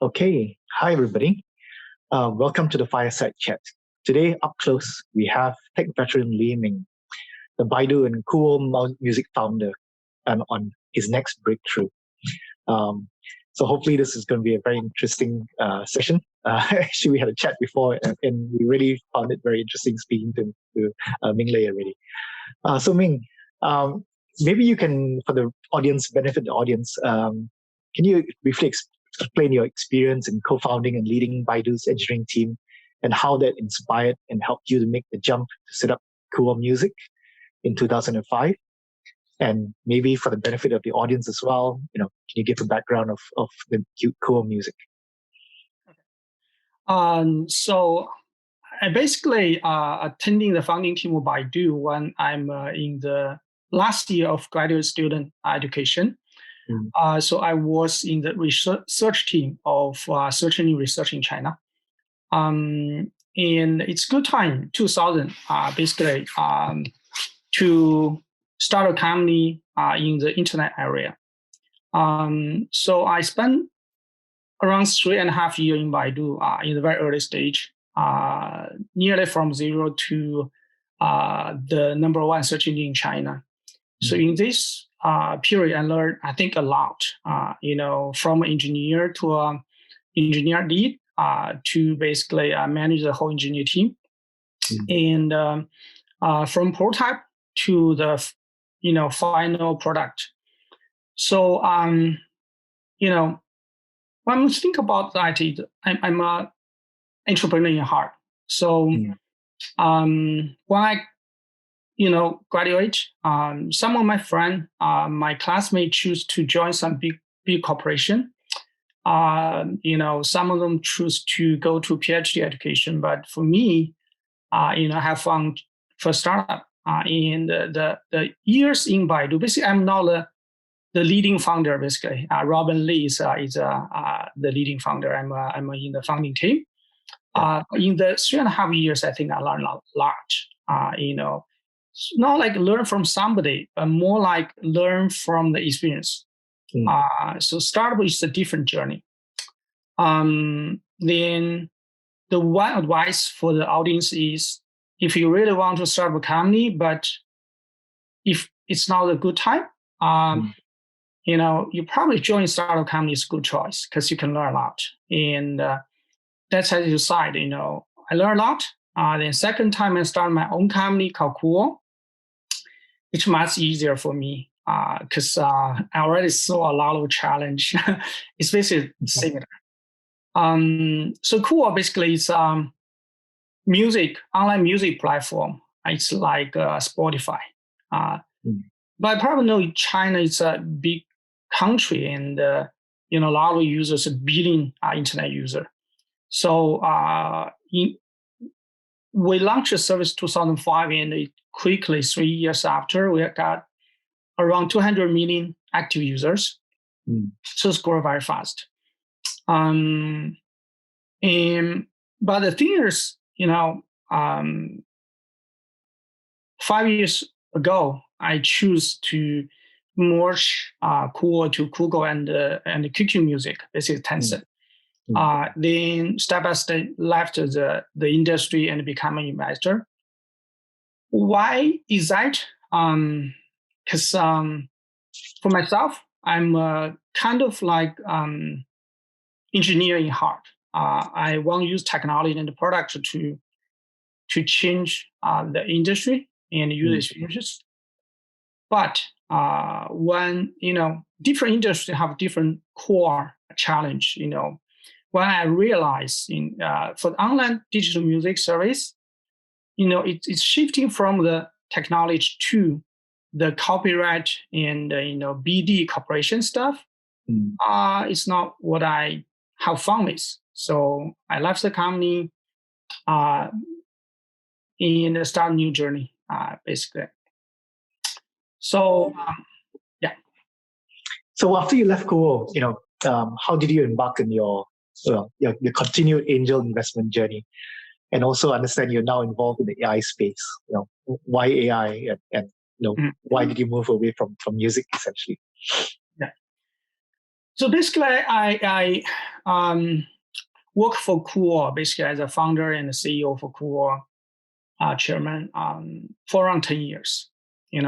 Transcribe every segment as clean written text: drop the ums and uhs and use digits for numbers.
Okay, hi everybody. Welcome to the Fireside Chat. Today, up close, we have tech veteran Lei Ming, the Baidu and KuWo music founder, on his next breakthrough. Um, so hopefully this is going to be a very interesting session. Actually, we had a chat before, and we really found it very interesting speaking to Ming Lei already. So Ming, um, maybe you can, for the audience, benefit the audience, can you briefly explain your experience in co-founding and leading Baidu's engineering team and how that inspired and helped you to make the jump to set up KuWo Music in 2005? And maybe for the benefit of the audience as well, can you give a background of the KuWo Music? So I basically attending the founding team of Baidu when I'm in the last year of graduate student education. So I was in the research team of search engine research in China. And it's good time, 2000, basically, to start a company in the internet area. So I spent around 3.5 years in Baidu in the very early stage, nearly from zero to the number one search engine in China. So in this period, I learned, I think, a lot, from engineer to engineer lead to basically manage the whole engineer team. And from prototype to the, final product. So, when we think about that, I'm an entrepreneur in heart. So when I, graduate, some of my friends, my classmates choose to join some big corporation. Some of them choose to go to PhD education. But for me, I have found for startup in the years in Baidu. Basically, I'm not the leading founder, basically. Robin Lee is the leading founder. I'm in the founding team. In the 3.5 years, I think I learned a lot. Not like learn from somebody, but more like learn from the experience. So startup is a different journey. Then the one advice for the audience is, if you really want to start a company, but if it's not a good time, you probably join startup company is a good choice because you can learn a lot. And that's how you decide, I learned a lot. Then second time I started my own company called KuWo. It's much easier for me because I already saw a lot of challenge. It's basically similar. So KuWo basically is online music platform. It's like Spotify. But I probably know China is a big country, and a lot of users, a billion internet user. So we launched the service 2005, and it quickly 3 years after we got around 200 million active users. So it's growing very fast. But the thing is, 5 years ago, I choose to merge KuWo to Google and QQ Music, basically Tencent. Then step by step left the industry and become an investor. Why is that? Because for myself, I'm kind of like engineer in heart. I want to use technology and the product to change the industry and user experiences. But when different industries have different core challenge, when I realize for the online digital music service, it's shifting from the technology to the copyright and BD corporation stuff. It's not what I have fun with. So I left the company and start a new journey, basically. So yeah. So after you left KuWo, how did you embark on your continued angel investment journey, and also understand you're now involved in the AI space? Why AI, and why did you move away from music essentially? Yeah. So basically, I work for KuWo, basically as a founder and the CEO for KuWo, chairman, for around 10 years. And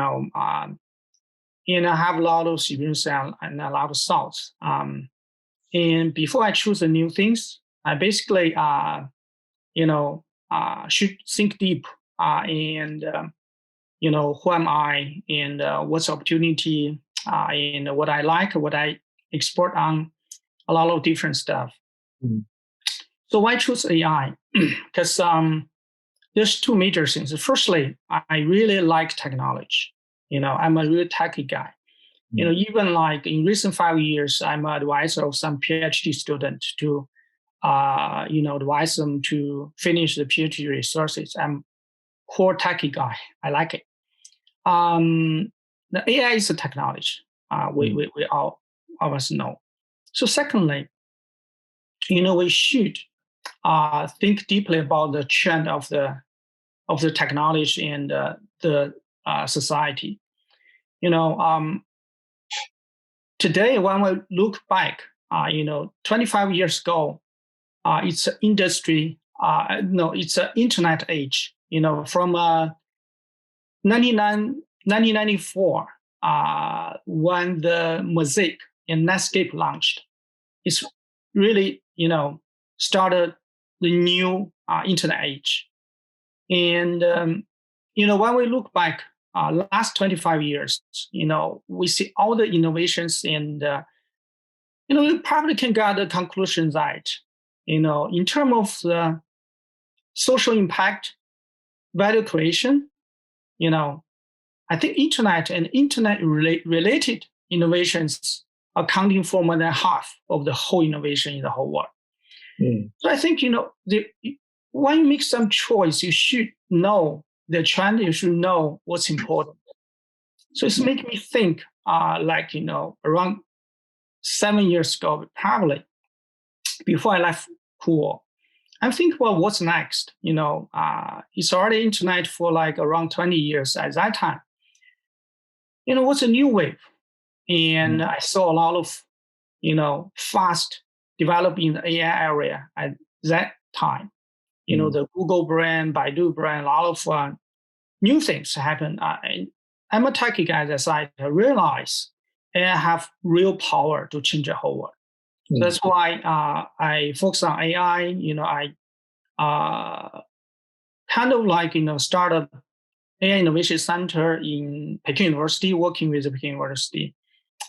I have a lot of experience and a lot of thoughts. And before I choose the new things, I basically, should think deep and who am I and what's the opportunity and what I like, what I export on, a lot of different stuff. Mm. So why choose AI? Because there's two major things. Firstly, I really like technology. I'm a real techie guy. Even like in recent 5 years, I'm an advisor of some PhD student to, advise them to finish the PhD researches. I'm core techie guy. I like it. The AI is a technology. We all of us know. So secondly, we should think deeply about the trend of the technology and the society. Today when we look back, 25 years ago, it's an industry. It's an internet age. From 1994, when the Mosaic and Netscape launched, it's really, started the new internet age. And, when we look back, last 25 years, we see all the innovations and, we probably can get the conclusion that, in terms of the social impact, value creation, I think internet and internet-related innovations accounting for more than half of the whole innovation in the whole world. So I think, when you make some choice, you should know the trend, you should know what's important. So it's making me think, around 7 years ago, probably, before I left KuWo, I'm thinking, well, what's next? It's already internet for like around 20 years at that time. What's a new wave? And I saw a lot of, fast developing in the AI area at that time. The Google brand, Baidu brand, a lot of new things happen. I'm a techie guy that I realize AI have real power to change the whole world. So that's why I focus on AI. I kind of like, started AI Innovation Center in Peking University, working with the Peking University.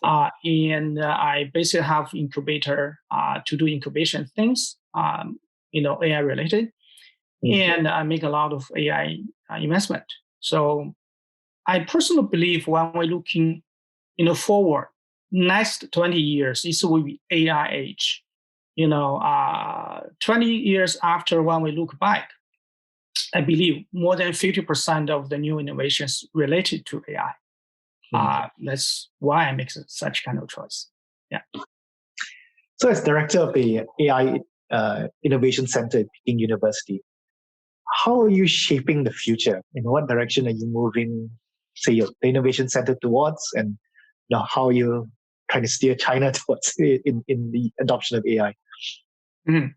And I basically have incubator to do incubation things, AI related. And I make a lot of AI investment. So I personally believe when we're looking, forward, next 20 years, this will be AI age. 20 years after when we look back, I believe more than 50% of the new innovations related to AI. That's why I make such kind of choice. Yeah. So as director of the AI Innovation Center at Peking University, how are you shaping the future? In what direction are you moving, say, the innovation center towards, and how are you trying to steer China towards in the adoption of AI? Mm-hmm.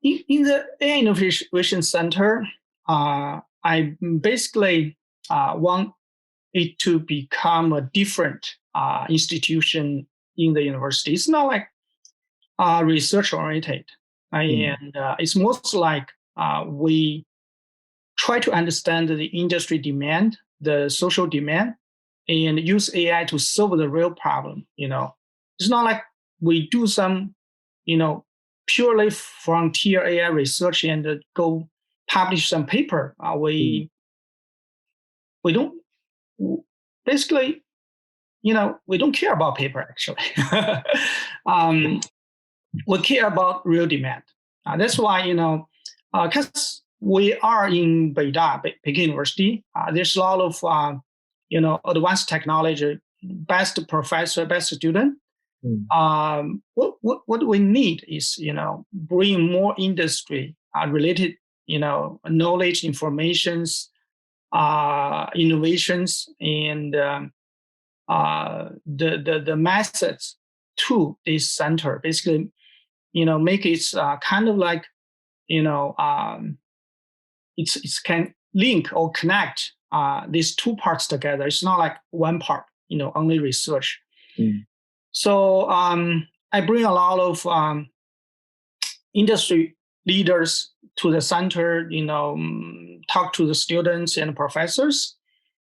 In the AI Innovation Center, I basically want it to become a different institution in the university. It's not like research oriented, and it's most like we try to understand the industry demand, the social demand, and use AI to solve the real problem. It's not like we do some, purely frontier AI research and go publish some paper. We don't basically, we don't care about paper actually. We care about real demand. That's why, because we are in Beida, Peking University, there's a lot of, advanced technology, best professor, best student. What we need is, bring more industry related, knowledge, informations, innovations, and the methods to this center. Basically, make it kind of like, it's can link or connect these two parts together. It's not like one part, only research. So I bring a lot of industry leaders to the center, talk to the students and professors.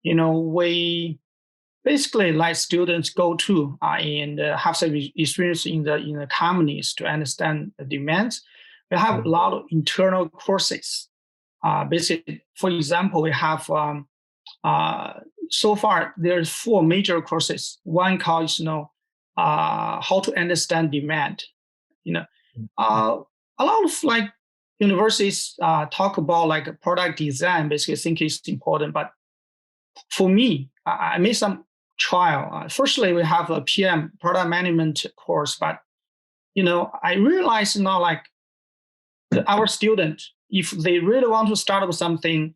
We basically let students go to and have some experience in the companies to understand the demands. We have a lot of internal courses. Basically, for example, we have so far there's 4 major courses. One called how to understand demand. A lot of like universities talk about like product design. Basically, I think it's important. But for me, I made some trial. Firstly, we have a PM product management course, but I realized now like our student, if they really want to start with something,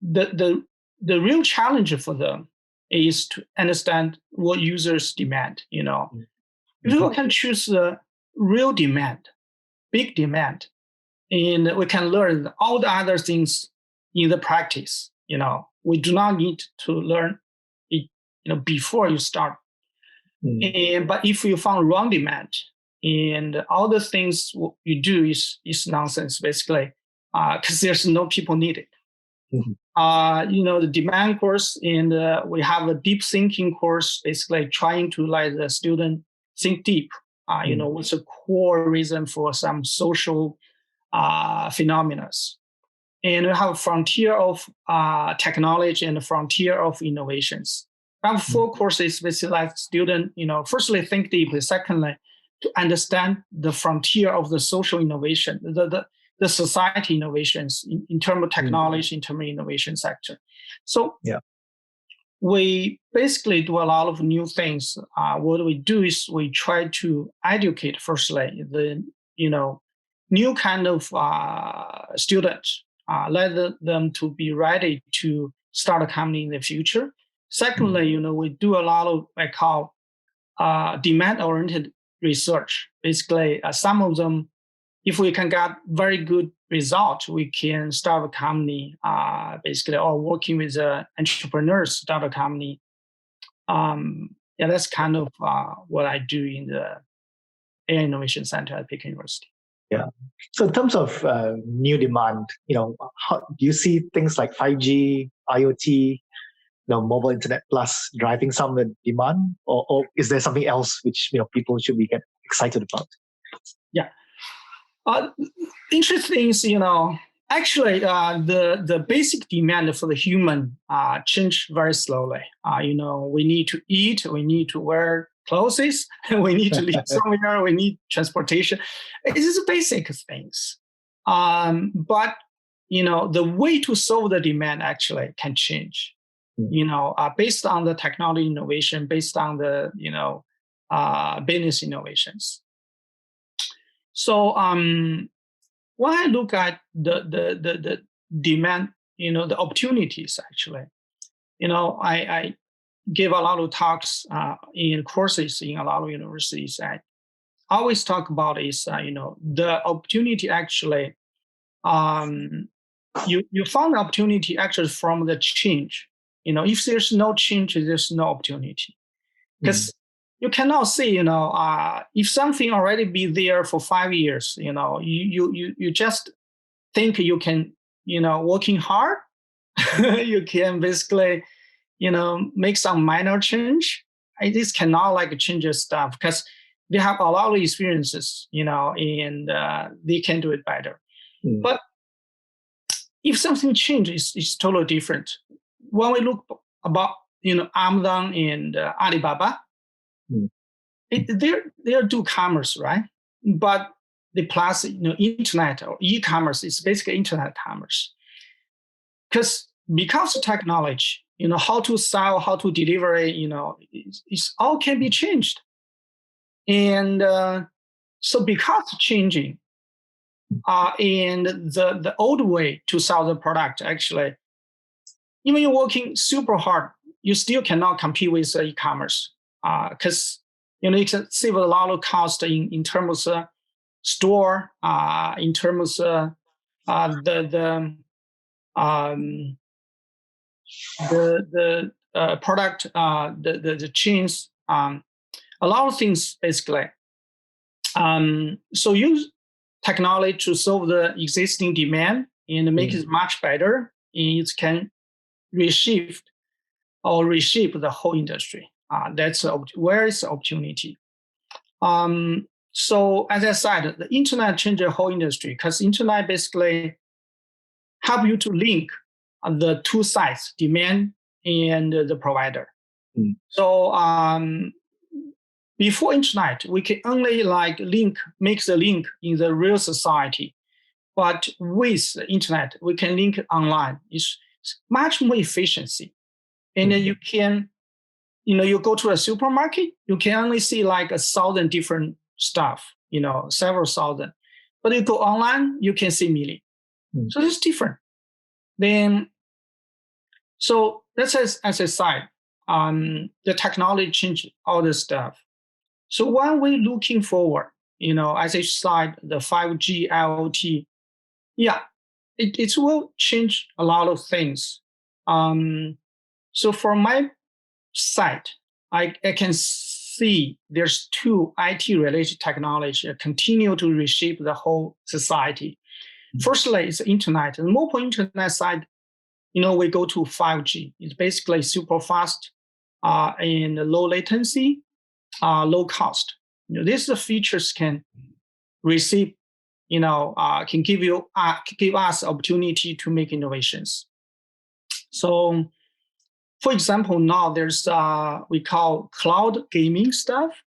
the real challenge for them is to understand what users demand. If we can choose the real demand, big demand, and we can learn all the other things in the practice. We do not need to learn it, before you start. But if you found wrong demand, and all the things you do is nonsense, basically, because there's no people needed. The demand course, and we have a deep thinking course, basically trying to let the student think deep. What's the core reason for some social phenomena. And we have frontier of technology and frontier of innovations. We have 4 courses, basically like student, firstly think deeply, secondly, to understand the frontier of the social innovation, the society innovations in terms of technology, in terms of innovation sector. So we basically do a lot of new things. What we do is we try to educate, firstly, the new kind of students, let them to be ready to start a company in the future. Secondly, we do a lot of what I call demand-oriented research. Basically, some of them, if we can get very good results, we can start a company, basically, or working with entrepreneurs, start a company. That's kind of what I do in the AI Innovation Center at Peking University. Yeah. So in terms of new demand, how do you see things like 5G, IoT, mobile internet plus driving some of the demand, or is there something else which people should be get excited about? Yeah. Interesting is, actually, the basic demand for the human change very slowly. We need to eat, we need to wear clothes, we need to live somewhere, we need transportation. It is basic things. But, the way to solve the demand actually can change, based on the technology innovation, based on the, business innovations. So when I look at the demand, the opportunities actually, I give a lot of talks in courses in a lot of universities. I always talk about is the opportunity actually. You found the opportunity actually from the change. If there's no change, there's no opportunity, because you cannot say, if something already be there for 5 years, you just think you can, working hard, you can basically, make some minor change. This cannot like change your stuff because they have a lot of experiences, and they can do it better. But if something changes, it's totally different. When we look about, Amazon and Alibaba, they're do commerce, right? But the plus, internet or e-commerce is basically internet commerce. Because of technology, how to sell, how to deliver it, it's all can be changed. And so because changing, and the old way to sell the product, actually, even you're working super hard, you still cannot compete with e-commerce because you can save a lot of cost in terms of store, in terms of the product, the chains, a lot of things basically. So use technology to solve the existing demand and make it much better. And it can reshape the whole industry. That's where is the opportunity. So as I said, the internet changed the whole industry because internet basically help you to link the two sides, demand and the provider. So before internet, we can only make the link in the real society. But with the internet, we can link online. It's much more efficiency. And then you can, you go to a supermarket, you can only see like 1,000 different stuff, several thousand. But you go online, you can see million. So it's different. Then, so that's as a side, the technology changed all this stuff. So when we're looking forward, as a slide, the 5G, IoT, it will change a lot of things. So from my side, I can see there's two IT-related technology that continue to reshape the whole society. Firstly, it's the internet. The mobile internet side, we go to 5G. It's basically super fast and low latency, low cost. These features can receive, can give us opportunity to make innovations. So, for example, now there's we call cloud gaming stuff.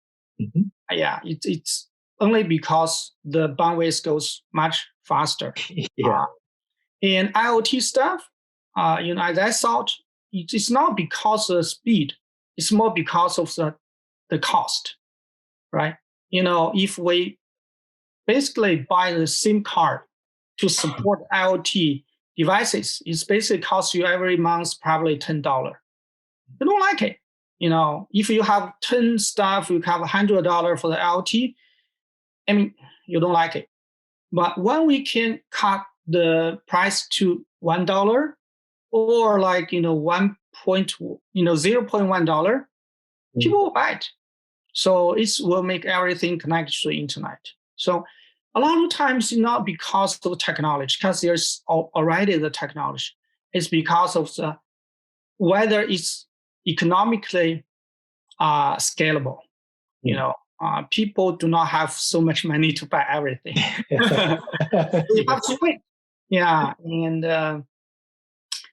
It's only because the bandwidth goes much faster. And IoT stuff, as I thought, it's not because of speed. It's more because of the cost, right? If we basically buy the SIM card to support IoT devices, it's basically costs you every month probably $10. You don't like it. If you have 10 stuff, you have $100 for the IoT, you don't like it. But when we can cut the price to $1 or like, 0.1$, people will buy it. So it will make everything connected to the internet. So a lot of times, not because of the technology, because there's already the technology. It's because of whether it's economically scalable. People do not have so much money to buy everything. You have to wait. And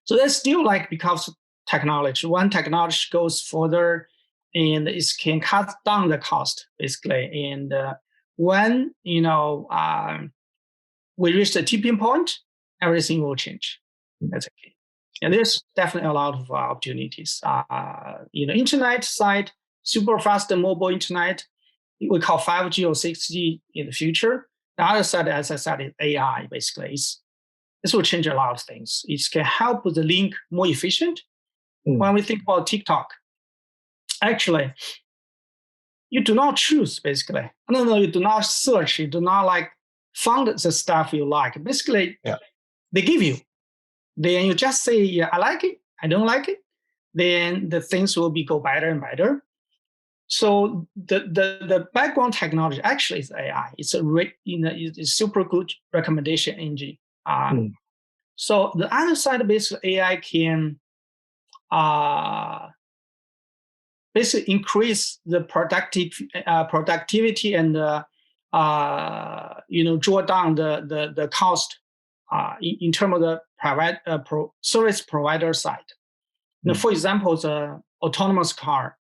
so that's still because of technology. When technology goes further, and it can cut down the cost basically. And when we reach the tipping point, everything will change. That's okay. And there's definitely a lot of opportunities. Internet side, super fast mobile internet, we call 5G or 6G in the future. The other side, as I said, is AI. Basically, this will change a lot of things. It can help the link more efficient. When we think about TikTok, actually, you do not choose, basically. No, you do not search. You do not find the stuff you like. Basically, they give you. Then you just say, I like it, I don't like it. Then the things will go better and better. So the background technology actually is AI. It's it's a super good recommendation engine. So the other side, basically, AI can basically increase the productivity and draw down the cost in terms of the service provider side. For example, the autonomous car.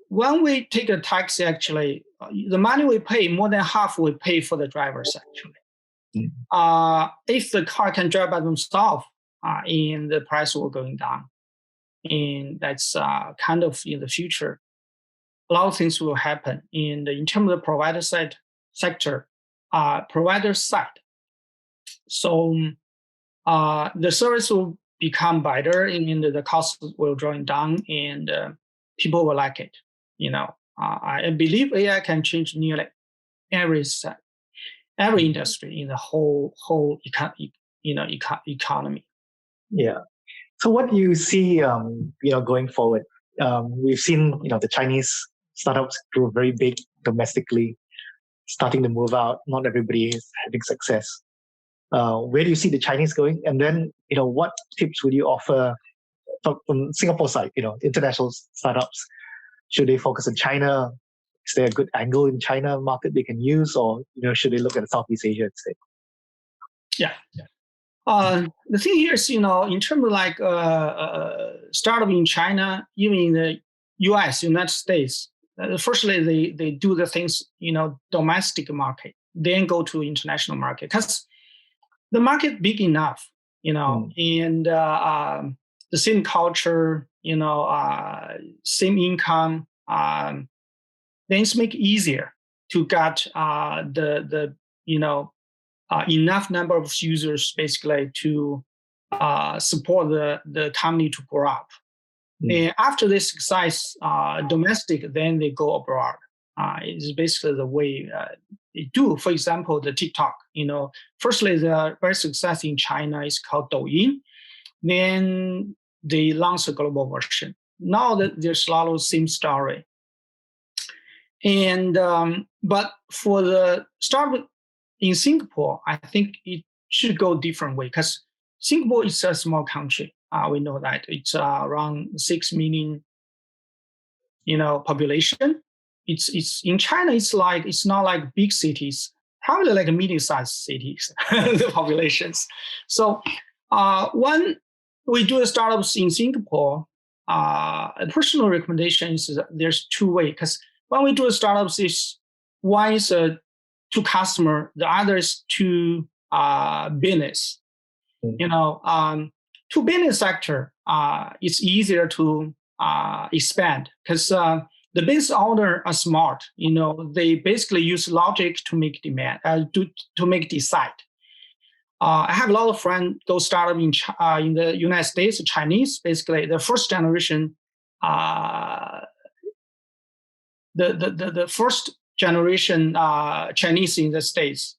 When we take a taxi, actually, the money we pay, more than half we pay for the drivers, actually. If the car can drive by themselves, and the price will going down. And that's kind of in the future. A lot of things will happen. And in terms of the provider side sector, provider side. So the service will become better and the cost will drawing down and people will like it. I believe AI can change nearly every industry in the whole economy. Yeah. So what do you see, going forward? We've seen, the Chinese startups grow very big domestically, starting to move out. Not everybody is having success. Where do you see the Chinese going? And then, what tips would you offer from Singapore side? International startups, should they focus on China? Is there a good angle in China market they can use, or should they look at Southeast Asia instead? Yeah. The thing here is, in terms of like startup in China, even in the U.S., United States, firstly they do the things, domestic market, then go to international market because the market big enough, and the same culture, same income, then it's make it easier to get the enough number of users basically to support the company to grow up. And after they success domestic, then they go abroad. It's basically the way they do. For example, the TikTok. Firstly, the very success in China is called Douyin. Then they launched a global version. Now there's a lot of same story. And but for the startup in Singapore, I think it should go different way because Singapore is a small country. We know that it's around 6 million, population. It's in China. It's not like big cities, probably like medium-sized cities, the populations. So when we do the startups in Singapore, a personal recommendation is that there's two ways because when we do the startups, one is to customer, the other is to business. To business sector, it's easier to expand because the business owner are smart. They basically use logic to make demand, to make decide. I have a lot of friends go startup in the United States, Chinese, basically the first generation, the first generation Chinese in the States.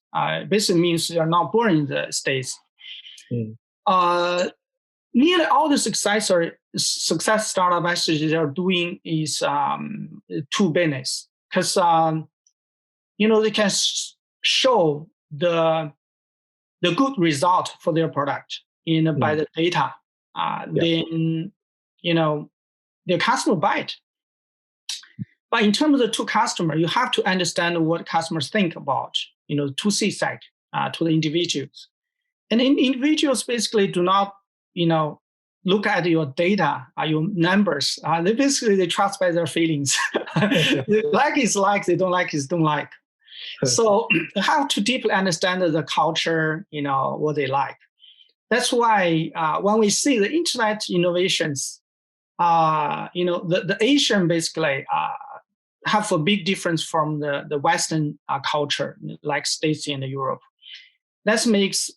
Basically means they are not born in the States. Nearly all the success startup actually they are doing is to business because they can show the good result for their product by the data. Then their customer buy it. But in terms of the to customer, you have to understand what customers think about, 2C side, to the individuals. And individuals basically do not, look at your data, your numbers. They trust by their feelings. They like is like, they don't like is don't like. So you have to deeply understand the culture, what they like. That's why when we see the internet innovations, the Asian basically have a big difference from the Western culture, like States and Europe. That makes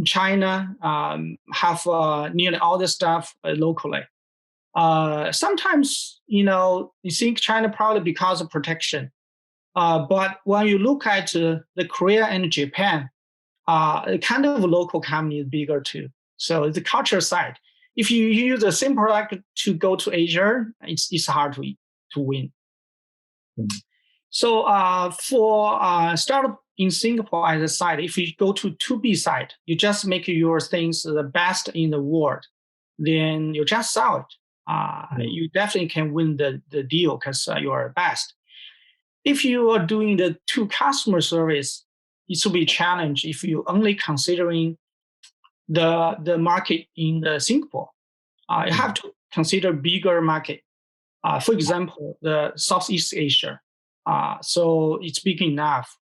China have nearly all the stuff locally. Sometimes, you think China probably because of protection. But when you look at the Korea and Japan, kind of local company is bigger too. So the culture side, if you use the same product to go to Asia, it's hard to win. So for startup in Singapore as a side, if you go to 2B side, you just make your things the best in the world, then you just sell it. You definitely can win the deal because you are best. If you are doing the to customer service, it will be a challenge if you only considering the market in Singapore. You have to consider bigger market. For example, the Southeast Asia. So it's big enough.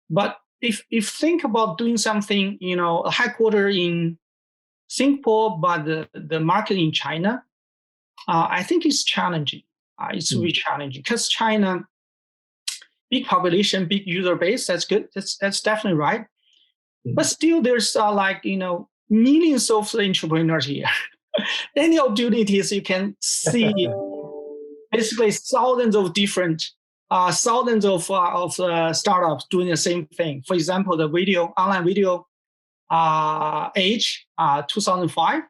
But if think about doing something, a headquarters in Singapore, but the market in China, I think it's challenging. It's really challenging because China, big population, big user base. That's good. That's definitely right. But still, there's millions of entrepreneurs here. Any opportunities you can see, basically thousands of different, thousands of startups doing the same thing. For example, the online video age, 2005.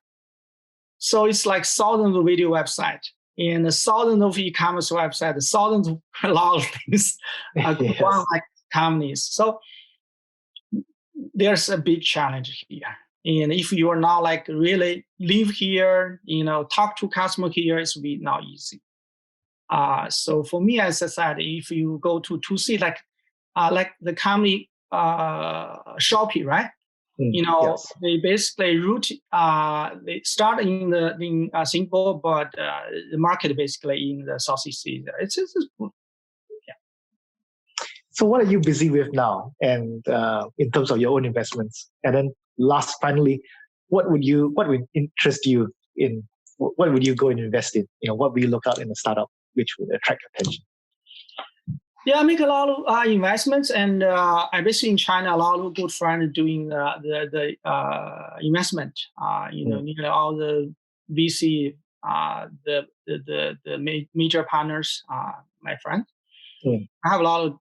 So it's like thousands of video websites and thousands of e-commerce websites, thousands of a lot of things, Yes. like companies. So there's a big challenge here. And if you are not like really live here, talk to customer here, it's really not easy. So for me, as I said, if you go to 2C, like the company Shopee, right? Yes. They basically they start in Singapore, but the market basically in the Southeast Asia. It's yeah. So what are you busy with now, and in terms of your own investments? And then finally, what would interest you in? What would you go and invest in? What would you look out in a startup which would attract attention? Yeah, I make a lot of investments, and I basically in China a lot of good friends doing the investment. All the VC, the major partners, my friends. I have a lot of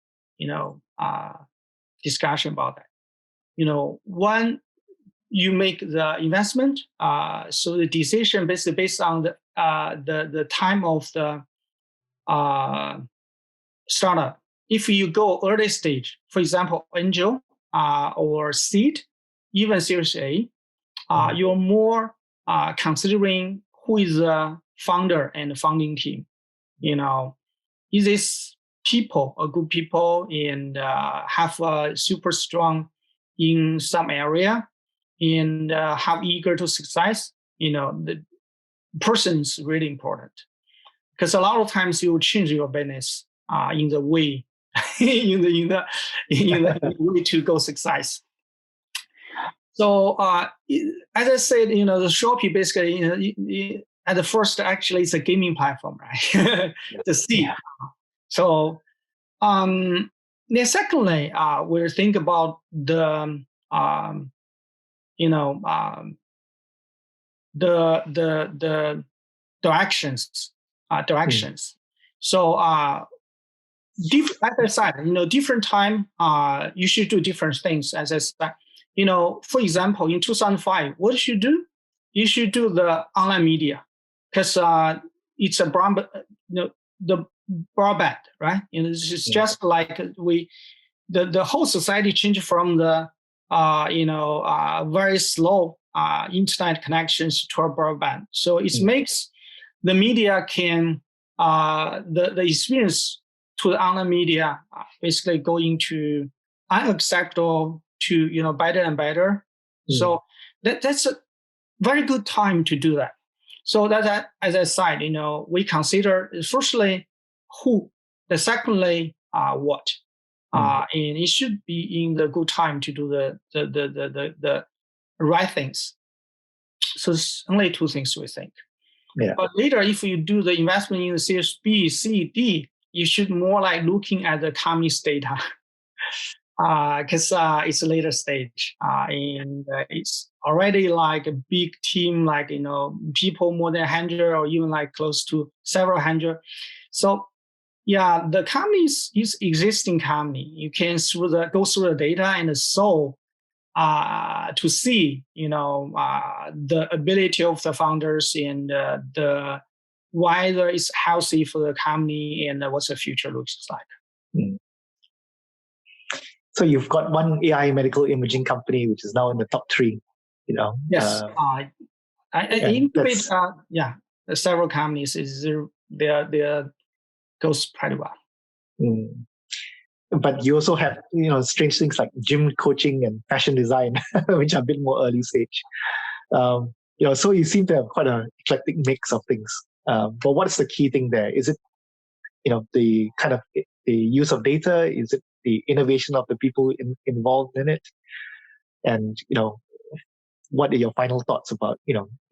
discussion about that. When you make the investment, so the decision basically based on the time of the startup. If you go early stage, for example, angel or seed, even Series A, you're more considering who is the founder and the founding team. Is this people, a good people, and have super strong in some area, and have eager to success. The person is really important, because a lot of times you change your business in the way in the way to go success. So as I said, the Shopee basically at the first actually it's a gaming platform, right? The C. Yeah. So then secondly, we think about the the directions. So as I said, different time, you should do different things. As I said, for example, in 2005, what you should do? You should do the online media, because it's a the broadband, right? It's just like the whole society changed from the very slow internet connections to a broadband. So it makes the media can the experience to the online media basically going to unacceptable to better and better. So that's a very good time to do that. So that as I said, we consider firstly who, the secondly what, and it should be in the good time to do the right things. So it's only two things we think. Yeah. But later, if you do the investment in the Series B, C, D, you should more like looking at the company's data, because it's a later stage, and it's already like a big team, like people more than 100 or even like close to several hundred. So yeah, the company is existing company. You can go through the data and solve to see the ability of the founders and the whether it's healthy for the company and what's the future looks like. So you've got one AI medical imaging company which is now in the top 3. Yes, I incubate several companies. They goes pretty well. But you also have strange things like gym coaching and fashion design, which are a bit more early stage. So you seem to have quite an eclectic mix of things. But what's the key thing there? Is it the kind of the use of data? Is it the innovation of the people involved in it? And what are your final thoughts about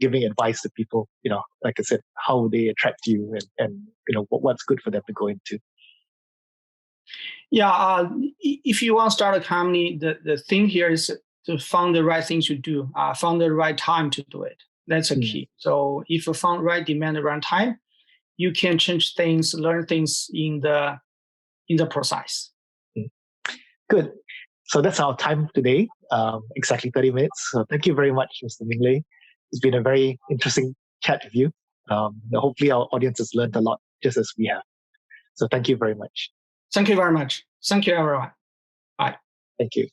giving advice to people? Like I said, how they attract you and what's good for them to go into. Yeah, if you want to start a company, the thing here is to find the right things to do, find the right time to do it. That's a key. So if you found right demand at the right time, you can change things, learn things in the process. Good. So that's our time today, exactly 30 minutes. So thank you very much, Mr. Ming. It's been a very interesting chat with you. Hopefully our audience has learned a lot, just as we have. So thank you very much. Thank you very much. Thank you, everyone. Bye. Thank you.